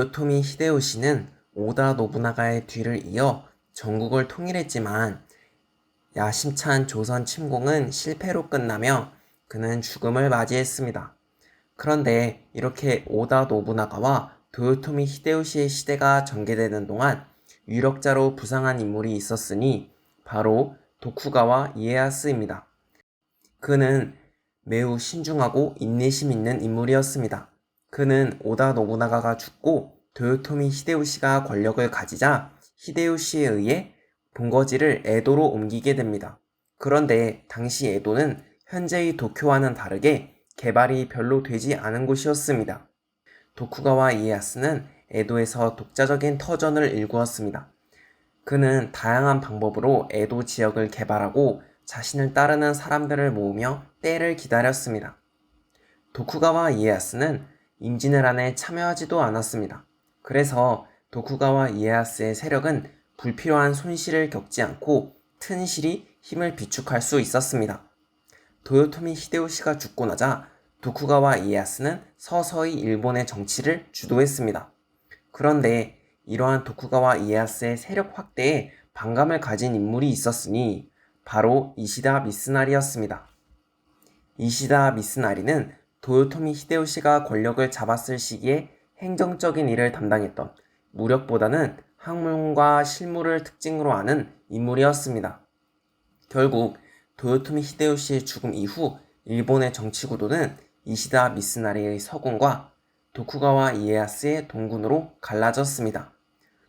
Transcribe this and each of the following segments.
토요토미 히데요시는 오다 노부나가의 뒤를 이어 전국을 통일했지만 야심찬 조선 침공은 실패로 끝나며 그는 죽음을 맞이했습니다. 그런데 이렇게 오다 노부나가와 도요토미 히데요시의 시대가 전개되는 동안 유력자로 부상한 인물이 있었으니 바로 도쿠가와 이에야스입니다. 그는 매우 신중하고 인내심 있는 인물이었습니다. 그는 오다 노부나가가 죽고 도요토미 히데요시가 권력을 가지자 히데요시에 의해 본거지를 에도로 옮기게 됩니다. 그런데 당시 에도는 현재의 도쿄와는 다르게 개발이 별로 되지 않은 곳이었습니다. 도쿠가와 이에야스는 에도에서 독자적인 터전을 일구었습니다. 그는 다양한 방법으로 에도 지역을 개발하고 자신을 따르는 사람들을 모으며 때를 기다렸습니다. 도쿠가와 이에야스는 임진왜란에 참여하지도 않았습니다. 그래서 도쿠가와 이에야스의 세력은 불필요한 손실을 겪지 않고 튼실히 힘을 비축할 수 있었습니다. 도요토미 히데요시가 죽고 나자 도쿠가와 이에야스는 서서히 일본의 정치를 주도했습니다. 그런데 이러한 도쿠가와 이에야스의 세력 확대에 반감을 가진 인물이 있었으니 바로 이시다 미스나리였습니다. 이시다 미스나리는 도요토미 히데요시가 권력을 잡았을 시기에 행정적인 일을 담당했던 무력보다는 학문과 실무를 특징으로 하는 인물이었습니다. 결국 도요토미 히데요시의 죽음 이후 일본의 정치 구도는 이시다 미스나리의 서군과 도쿠가와 이에야스의 동군으로 갈라졌습니다.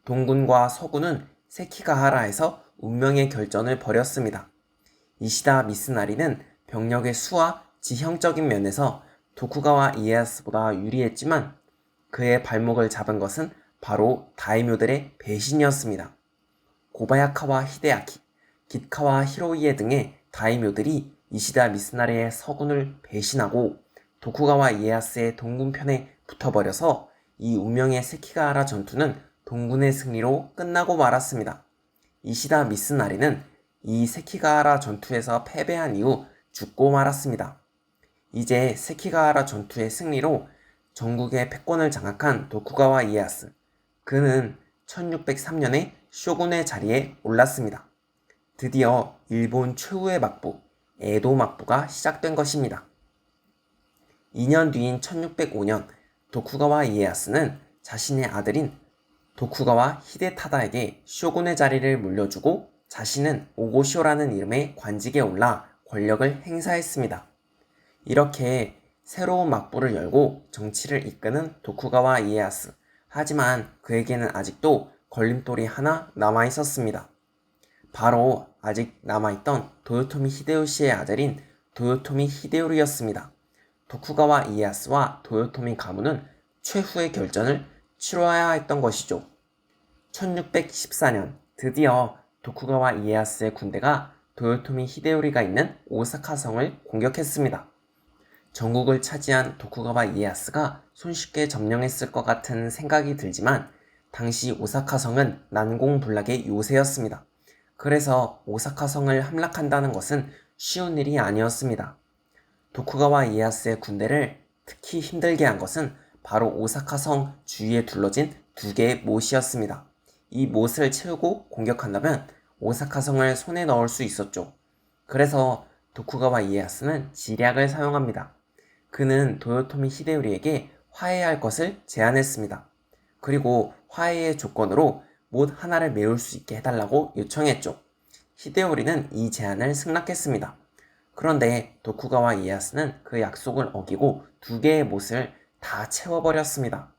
동군과 서군은 세키가하라에서 운명의 결전을 벌였습니다. 이시다 미스나리는 병력의 수와 지형적인 면에서 도쿠가와 이에야스보다 유리했지만 그의 발목을 잡은 것은 바로 다이묘들의 배신이었습니다. 고바야카와 히데아키, 기카와 히로이에 등의 다이묘들이 이시다 미스나리의 서군을 배신하고 도쿠가와 이에야스의 동군 편에 붙어버려서 이 운명의 세키가하라 전투는 동군의 승리로 끝나고 말았습니다. 이시다 미스나리는 이 세키가하라 전투에서 패배한 이후 죽고 말았습니다. 이제 세키가하라 전투의 승리로 전국의 패권을 장악한 도쿠가와 이에야스, 그는 1603년에 쇼군의 자리에 올랐습니다. 드디어 일본 최후의 막부, 에도 막부가 시작된 것입니다. 2년 뒤인 1605년 도쿠가와 이에야스는 자신의 아들인 도쿠가와 히데타다에게 쇼군의 자리를 물려주고 자신은 오고쇼라는 이름의 관직에 올라 권력을 행사했습니다. 이렇게 새로운 막부를 열고 정치를 이끄는 도쿠가와 이에야스, 하지만 그에게는 아직도 걸림돌이 하나 남아있었습니다. 바로 아직 남아있던 도요토미 히데요시의 아들인 도요토미 히데요리였습니다. 도쿠가와 이에야스와 도요토미 가무는 최후의 결전을 치러야 했던 것이죠. 1614년 드디어 도쿠가와 이에야스의 군대가 도요토미 히데요리가 있는 오사카 성을 공격했습니다. 전국을 차지한 도쿠가와 이에야스가 손쉽게 점령했을 것 같은 생각이 들지만 당시 오사카 성은 난공불락의 요새였습니다. 그래서 오사카 성을 함락한다는 것은 쉬운 일이 아니었습니다. 도쿠가와 이에야스의 군대를 특히 힘들게 한 것은 바로 오사카 성 주위에 둘러진 두 개의 못이었습니다. 이 못을 채우고 공격한다면 오사카 성을 손에 넣을 수 있었죠. 그래서 도쿠가와 이에야스는 지략을 사용합니다. 그는 도요토미 히데요리에게 화해할 것을 제안했습니다. 그리고 화해의 조건으로 못 하나를 메울 수 있게 해달라고 요청했죠. 히데요리는 이 제안을 승낙했습니다. 그런데 도쿠가와 이에야스는 그 약속을 어기고 두 개의 못을 다 채워버렸습니다.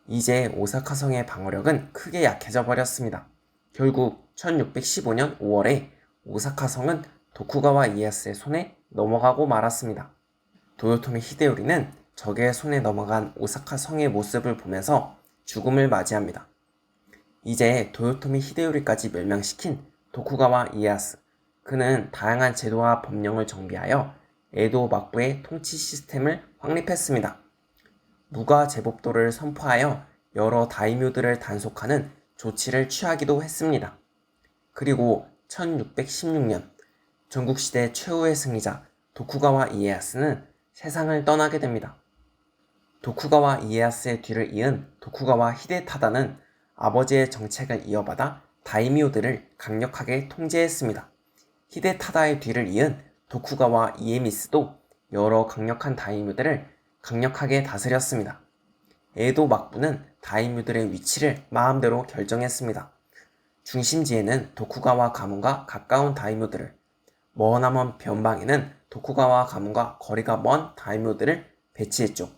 이제 오사카 성의 방어력은 크게 약해져 버렸습니다. 결국 1615년 5월에 오사카 성은 도쿠가와 이에야스의 손에 넘어가고 말았습니다. 도요토미 히데요리는 적의 손에 넘어간 오사카 성의 모습을 보면서 죽음을 맞이합니다. 이제 도요토미 히데요리까지 멸망시킨 도쿠가와 이에야스, 그는 다양한 제도와 법령을 정비하여 에도 막부의 통치 시스템을 확립했습니다. 무가 제법도를 선포하여 여러 다이묘들을 단속하는 조치를 취하기도 했습니다. 그리고 1616년 전국시대 최후의 승리자 도쿠가와 이에야스는 세상을 떠나게 됩니다. 도쿠가와 이에야스의 뒤를 이은 도쿠가와 히데타다는 아버지의 정책을 이어받아 다이미요들을 강력하게 통제했습니다. 히데타다의 뒤를 이은 도쿠가와 이에미스도 여러 강력한 다이묘들을 강력하게 다스렸습니다. 에도 막부는 다이묘들의 위치를 마음대로 결정했습니다. 중심지에는 도쿠가와 가문과 가까운 다이묘들을, 머나먼 변방에는 도쿠가와 가문과 거리가 먼 다이묘들을 배치했죠.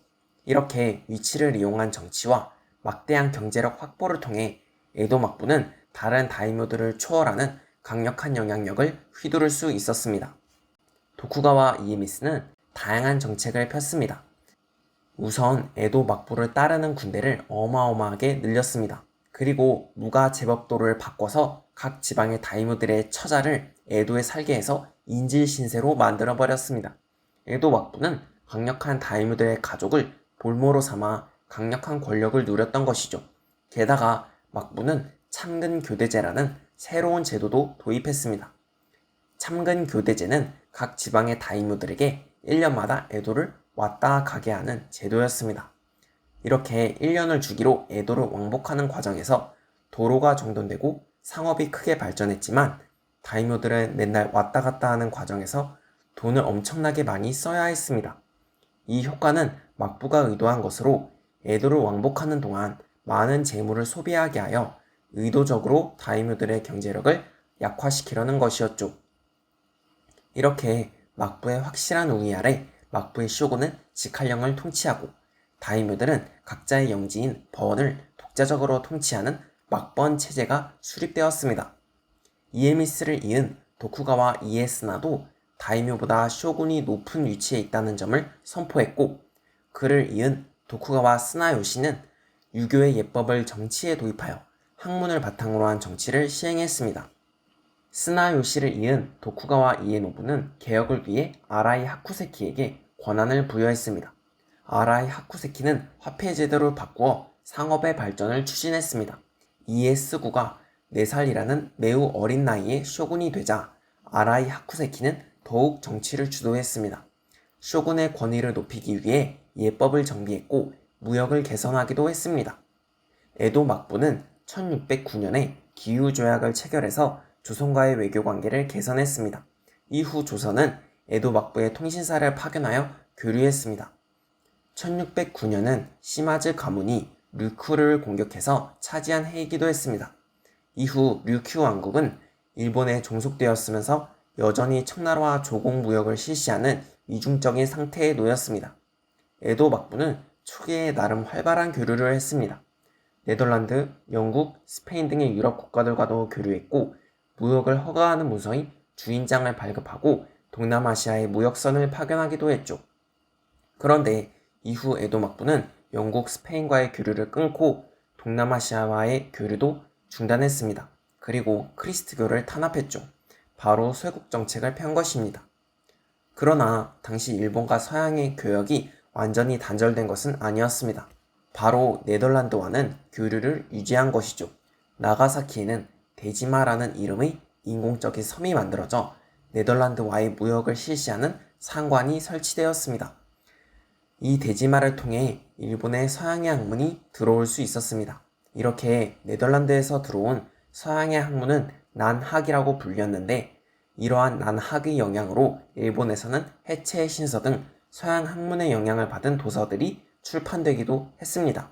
이렇게 위치를 이용한 정치와 막대한 경제력 확보를 통해 에도 막부는 다른 다이묘들을 초월하는 강력한 영향력을 휘두를 수 있었습니다. 도쿠가와 이에미스는 다양한 정책을 폈습니다. 우선 에도 막부를 따르는 군대를 어마어마하게 늘렸습니다. 그리고 무가 제법도를 바꿔서 각 지방의 다이묘들의 처자를 에도에 살게 해서 인질신세로 만들어버렸습니다. 에도 막부는 강력한 다이묘들의 가족을 볼모로 삼아 강력한 권력을 누렸던 것이죠. 게다가 막부는 참근교대제라는 새로운 제도도 도입했습니다. 참근교대제는 각 지방의 다이묘들에게 1년마다 에도를 왔다 가게 하는 제도였습니다. 이렇게 1년을 주기로 에도를 왕복하는 과정에서 도로가 정돈되고 상업이 크게 발전했지만 다이묘들은 맨날 왔다 갔다 하는 과정에서 돈을 엄청나게 많이 써야 했습니다. 이 효과는 막부가 의도한 것으로 에도를 왕복하는 동안 많은 재물을 소비하게 하여 의도적으로 다이묘들의 경제력을 약화시키려는 것이었죠. 이렇게 막부의 확실한 우위 아래 막부의 쇼군은 직할령을 통치하고 다이묘들은 각자의 영지인 버원을 독자적으로 통치하는 막번 체제가 수립되었습니다. 이에미스를 이은 도쿠가와 이에스나도 다이묘보다 쇼군이 높은 위치에 있다는 점을 선포했고, 그를 이은 도쿠가와 스나요시는 유교의 예법을 정치에 도입하여 학문을 바탕으로 한 정치를 시행했습니다. 스나요시를 이은 도쿠가와 이에노부는 개혁을 위해 아라이 하쿠세키에게 권한을 부여했습니다. 아라이 하쿠세키는 화폐 제도를 바꾸어 상업의 발전을 추진했습니다. 이에스구가 4살이라는 매우 어린 나이에 쇼군이 되자 아라이 하쿠세키는 더욱 정치를 주도했습니다. 쇼군의 권위를 높이기 위해 예법을 정비했고 무역을 개선하기도 했습니다. 에도 막부는 1609년에 기후조약을 체결해서 조선과의 외교관계를 개선했습니다. 이후 조선은 에도 막부의 통신사를 파견하여 교류했습니다. 1609년은 시마즈 가문이 류큐를 공격해서 차지한 해이기도 했습니다. 이후 류큐 왕국은 일본에 종속되었으면서 여전히 청나라와 조공무역을 실시하는 이중적인 상태에 놓였습니다. 에도 막부는 초기에 나름 활발한 교류를 했습니다. 네덜란드, 영국, 스페인 등의 유럽 국가들과도 교류했고 무역을 허가하는 문서인 주인장을 발급하고 동남아시아에 무역선을 파견하기도 했죠. 그런데 이후 에도 막부는 영국, 스페인과의 교류를 끊고 동남아시아와의 교류도 중단했습니다. 그리고 크리스트교를 탄압했죠. 바로 쇄국 정책을 편 것입니다. 그러나 당시 일본과 서양의 교역이 완전히 단절된 것은 아니었습니다. 바로 네덜란드와는 교류를 유지한 것이죠. 나가사키에는 데지마라는 이름의 인공적인 섬이 만들어져 네덜란드와의 무역을 실시하는 상관이 설치되었습니다. 이 데지마를 통해 일본의 서양의 학문이 들어올 수 있었습니다. 이렇게 네덜란드에서 들어온 서양의 학문은 난학이라고 불렸는데, 이러한 난학의 영향으로 일본에서는 해체의 신서 등 서양 학문의 영향을 받은 도서들이 출판되기도 했습니다.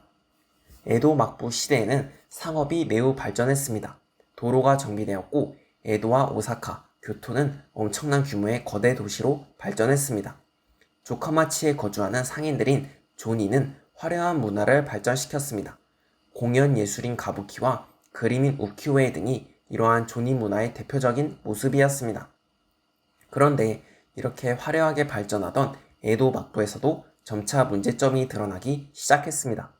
에도 막부 시대에는 상업이 매우 발전했습니다. 도로가 정비되었고 에도와 오사카, 교토는 엄청난 규모의 거대 도시로 발전했습니다. 조카마치에 거주하는 상인들인 조니는 화려한 문화를 발전시켰습니다. 공연 예술인 가부키와 그림인 우키우에 등이 이러한 조니 문화의 대표적인 모습이었습니다. 그런데 이렇게 화려하게 발전하던 에도 막부에서도 점차 문제점이 드러나기 시작했습니다.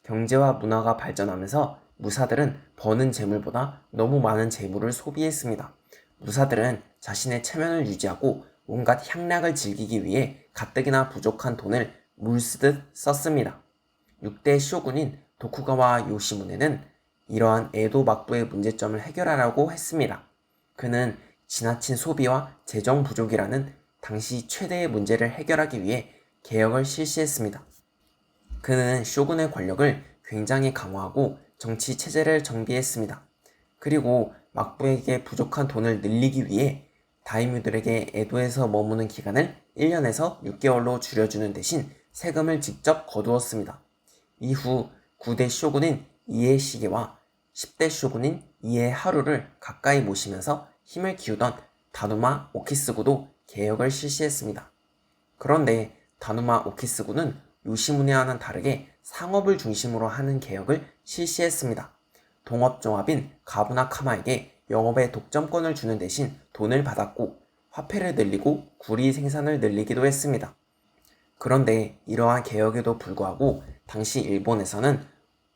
경제와 문화가 발전하면서 무사들은 버는 재물보다 너무 많은 재물을 소비했습니다. 무사들은 자신의 체면을 유지하고 온갖 향락을 즐기기 위해 가뜩이나 부족한 돈을 물쓰듯 썼습니다. 6대 쇼군인 도쿠가와 요시무네는 이러한 에도 막부의 문제점을 해결하라고 했습니다. 그는 지나친 소비와 재정 부족이라는 당시 최대의 문제를 해결하기 위해 개혁을 실시했습니다. 그는 쇼군의 권력을 굉장히 강화하고 정치 체제를 정비했습니다. 그리고 막부에게 부족한 돈을 늘리기 위해 다이뮤들에게 에도에서 머무는 기간을 1년에서 6개월로 줄여주는 대신 세금을 직접 거두었습니다. 이후 9대 쇼군인 이에시게와 10대 쇼군인 이에하루를 가까이 모시면서 힘을 키우던 다누마 오키스구도 개혁을 실시했습니다. 그런데 다누마 오키스구는 요시무네와는 다르게 상업을 중심으로 하는 개혁을 실시했습니다. 동업종합인 가부나 카마에게 영업의 독점권을 주는 대신 돈을 받았고 화폐를 늘리고 구리 생산을 늘리기도 했습니다. 그런데 이러한 개혁에도 불구하고 당시 일본에서는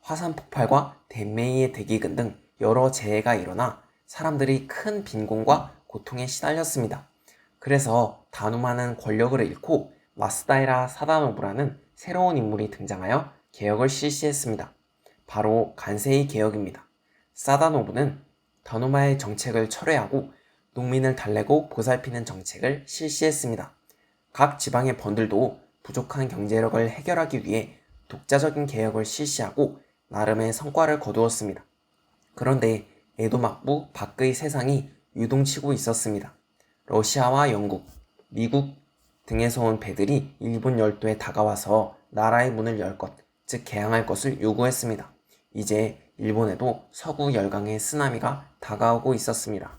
화산 폭발과 덴메이의 대기근 등 여러 재해가 일어나 사람들이 큰 빈곤과 고통에 시달렸습니다. 그래서 다누마는 권력을 잃고 마스다이라 사다노부라는 새로운 인물이 등장하여 개혁을 실시했습니다. 바로 간세이 개혁입니다. 사다노부는 다누마의 정책을 철회하고 농민을 달래고 보살피는 정책을 실시했습니다. 각 지방의 번들도 부족한 경제력을 해결하기 위해 독자적인 개혁을 실시하고 나름의 성과를 거두었습니다. 그런데 에도 막부 밖의 세상이 유동치고 있었습니다. 러시아와 영국, 미국 등에서 온 배들이 일본 열도에 다가와서 나라의 문을 열 것, 즉 개항할 것을 요구했습니다. 이제 일본에도 서구 열강의 쓰나미가 다가오고 있었습니다.